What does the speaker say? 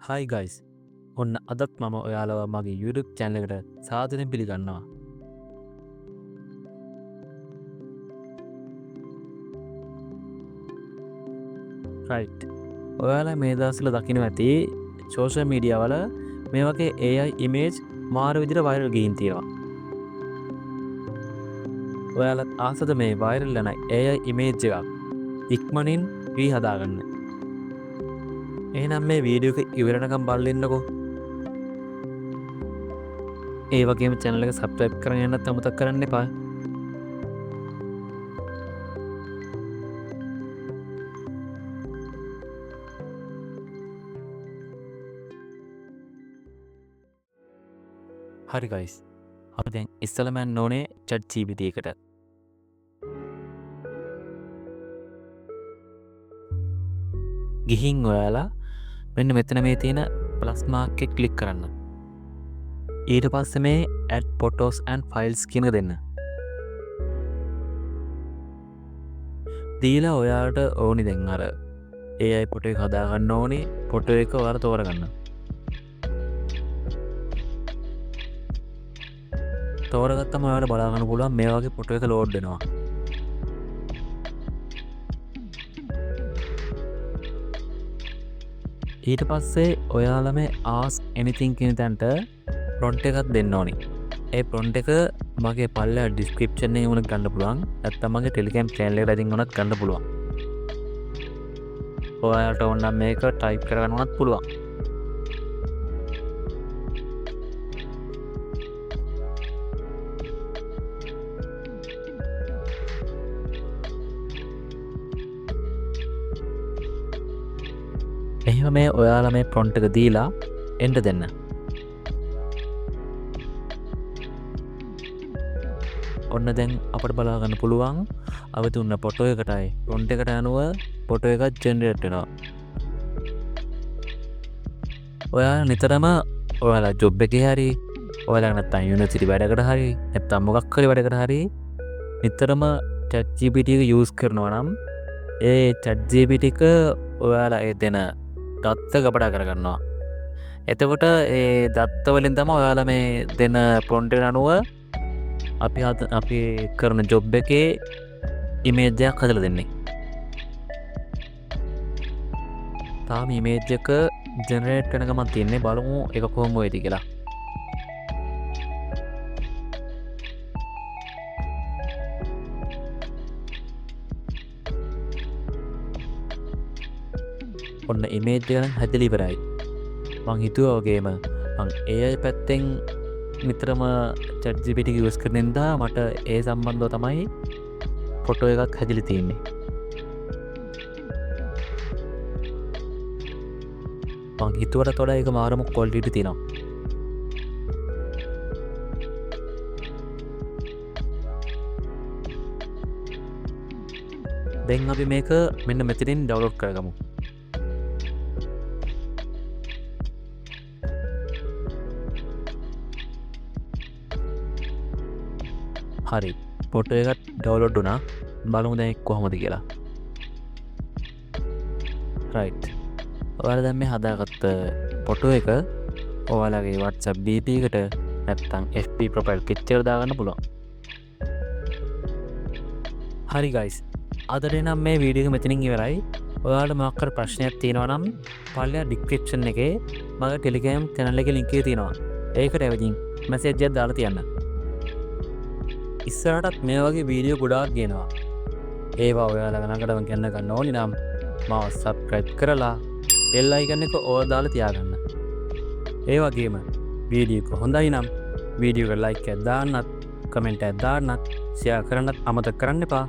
හයි guys ඔන්න අදත් මම ඔයාලව මගේ YouTube channel එකට සාදරයෙන් පිළිගන්නවා. right. ඔයාලා මේ දවස්වල දකින්න ඇති social media වල මේ වගේ AI image මාර විදිහට viral ගිහින් තියෙනවා. ඔයාලත් ආසද මේ viral වෙන AI image එකක් ඉක්මනින් වී හදාගන්න. එහෙනම් මේ වීඩියෝ එක ඉවරනකම් බලලා ඉන්නකෝ. ඒ වගේම channel එක subscribe කරගෙන යන්නත් අමතක කරන්න එපා. හරි guys. අපි දැන් ඉස්සෙල්ලාම යන්න ඕනේ ChatGPT එකට. ගිහින් ඔයාලා මෙන්න මෙතන මේ තියෙන plus mark එක click කරන්න. ඊට පස්සේ මේ add photos and files කියන එක දෙන්න. දීලා ඔයාලට ඕනි දැන් අර AI ෆොටෝ එක හදා ගන්න ඕනි ෆොටෝ එක ඔයාලා තෝරගන්න. තෝරගත්තම ඔයාලට බලා ගන්න පුළුවන් මේ වගේ ෆොටෝ එක ලෝඩ් වෙනවා. ඊට පස්සේ ඔයාලා මේ ask anything කියන තැනට prompt එකක් දෙන්න ඕනි. ඒ prompt එක මගේ පල්ලෙහා description එකේ උනත් ගන්න පුළුවන්. නැත්නම් මගේ Telegram channel එකට අදින් උනත් ගන්න පුළුවන්. ඔයාලට ඕන නම් මේක type කරගන්න උනත් පුළුවන්. එහෙම මේ ඔයාලා මේ prompt එක දීලා enter දෙන්න. ඔන්න දැන් අපට බලා ගන්න පුළුවන් අපි දුන්න ෆොටෝ එකටයි prompt එකට අනුව ෆොටෝ එකක් ජෙනරේට් වෙනවා. ඔයාලා නිතරම ඔයාලා ජොබ් එකේ හරි ඔයාලා නැත්තම් යුනිවර්සිටි වැඩකට හරි නැත්තම් මොකක් හරි වැඩකට හරි නිතරම ChatGPT එක use කරනවා නම් ඒ ChatGPT එක ඔයාලා ඒ දෙන දත්ත කපඩා කරගන්නවා. එතකොට ඒ දත්ත වලින් තමයි ඔයාලා මේ දෙන prompt එකට අනුව අපි කරන ජොබ් එකේ ඉමේජ් එකක් හදලා දෙන්නේ. තාම ඉමේජ් එක ජෙනරේට් වෙන ගමන් තියෙන්නේ. බලමු ඒක කොහොම වෙයිද කියලා. ඔන්න ඉමේජ් එක නම් හැදලා ඉවරයි. මං හිතුවා වගේම මං AI පැත්තෙන් නිතරම ChatGPT එක යූස් කරන නිසා මට ඒ සම්බන්ධව තමයි ෆොටෝ එකක් හැදිලා තියෙන්නේ. මං හිතුවට වඩා ඒක මාරම ක්වොලිටි තියෙනවා. දැන් අපි මේක මෙන්න මෙතනින් ඩවුන්ලෝඩ් කරගමු. හරි ෆොටෝ එකක් ඩවුන්ලෝඩ් වුණා. බලමු දැන් කොහොමද කියලා. රයිට්. ඔයාලා දැන් මේ හදාගත්ත ෆොටෝ එක ඔයාලගේ WhatsApp DP එකට නැත්නම් FB profile picture දාගන්න පුළුවන්. හරි guys. අදට නම් මේ වීඩියෝ එක මෙතනින් ඉවරයි. ඔයාලට මොකක් හරි ප්‍රශ්නයක් තියෙනවා නම් පල්ලෙහා description එකේ මගේ Telegram channel එකේ link එක තියෙනවා. ඒකට ඇවිදින් message එකක් දාලා තියන්න. ඉස්සරටත් මේ වගේ වීඩියෝ ගොඩාක් ගෙනවා. ඒවා ඔයාලා ළඟටම ගන්න ගන්න ඕනි නම් මාව subscribe කරලා bell icon එක ඕල් දාලා තියාගන්න. ඒ වගේම වීඩියෝ එක හොඳයි නම් වීඩියෝ එක like එකක් දාන්නත්, comment එකක් දාන්නත්, share කරන්නත් අමතක කරන්න එපා.